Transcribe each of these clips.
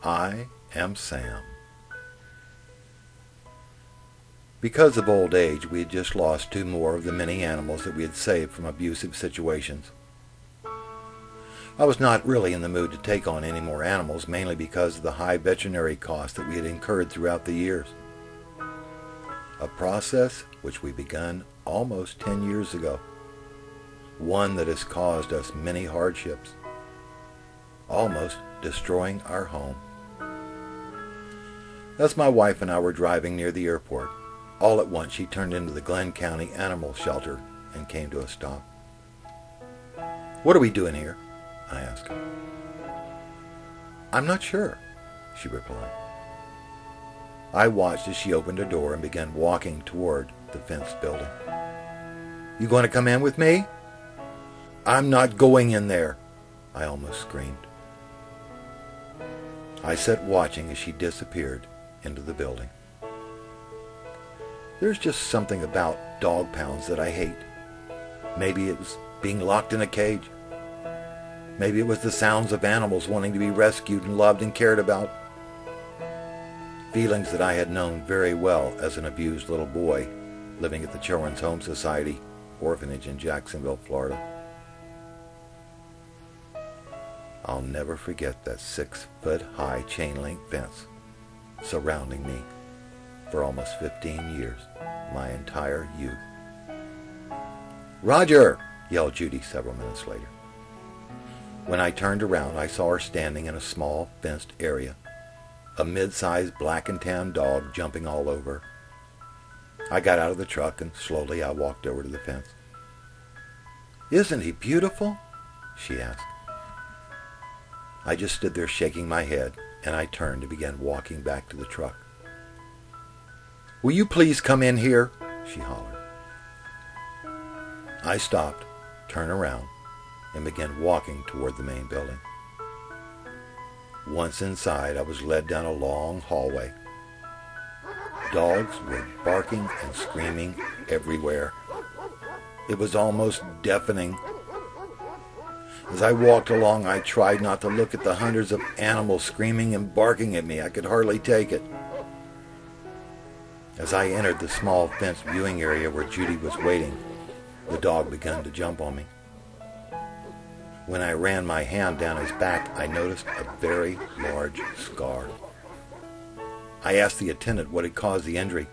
I am Sam. Because of old age, we had just lost two more of the many animals that we had saved from abusive situations. I was not really in the mood to take on any more animals, mainly because of the high veterinary costs that we had incurred throughout the years. A process which we begun almost 10 years ago. One that has caused us many hardships, almost destroying our home. As my wife and I were driving near the airport, all at once she turned into the Glenn County Animal Shelter and came to a stop. "What are we doing here?" I asked her. "I'm not sure," she replied. I watched as she opened a door and began walking toward the fenced building. "You going to come in with me?" "I'm not going in there," I almost screamed. I sat watching as she disappeared into the building. There's just something about dog pounds that I hate. Maybe it was being locked in a cage. Maybe it was the sounds of animals wanting to be rescued and loved and cared about. Feelings that I had known very well as an abused little boy living at the Children's Home Society orphanage in Jacksonville, Florida. I'll never forget that 6-foot-high chain-link fence surrounding me for almost 15 years, my entire youth. "Roger!" yelled Judy several minutes later. When I turned around, I saw her standing in a small fenced area, a mid-sized black and tan dog jumping all over. I got out of the truck and slowly I walked over to the fence. "Isn't he beautiful?" she asked. I just stood there shaking my head, and I turned and began walking back to the truck. "Will you please come in here?" she hollered. I stopped, turned around, and began walking toward the main building. Once inside, I was led down a long hallway. Dogs were barking and screaming everywhere. It was almost deafening. As I walked along, I tried not to look at the hundreds of animals screaming and barking at me. I could hardly take it. As I entered the small fenced viewing area where Judy was waiting, the dog began to jump on me. When I ran my hand down his back, I noticed a very large scar. I asked the attendant what had caused the injury.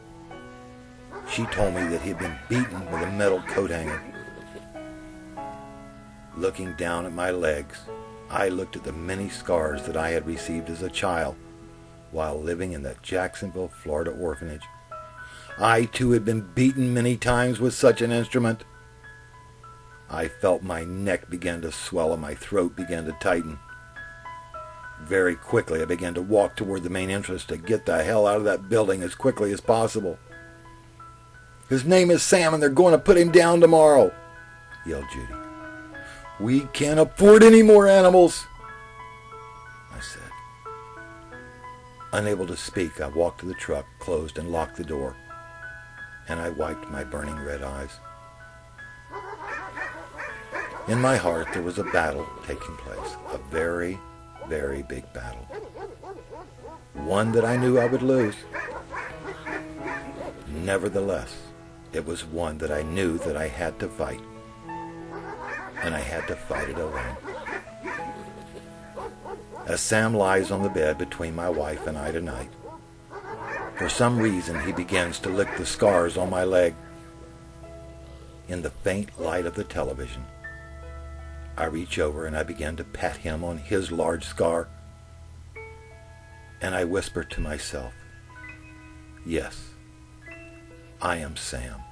She told me that he had been beaten with a metal coat hanger. Looking down at my legs, I looked at the many scars that I had received as a child while living in that Jacksonville, Florida orphanage. I, too, had been beaten many times with such an instrument. I felt my neck begin to swell and my throat began to tighten. Very quickly, I began to walk toward the main entrance to get the hell out of that building as quickly as possible. "His name is Sam, and they're going to put him down tomorrow," yelled Judy. "We can't afford any more animals," I said. Unable to speak, I walked to the truck, closed and locked the door, and I wiped my burning red eyes. In my heart, there was a battle taking place, a very, very big battle. One that I knew I would lose. Nevertheless, it was one that I knew that I had to fight. And I had to fight it alone. As Sam lies on the bed between my wife and I tonight, for some reason he begins to lick the scars on my leg. In the faint light of the television, I reach over and I begin to pat him on his large scar. And I whisper to myself, "Yes, I am Sam."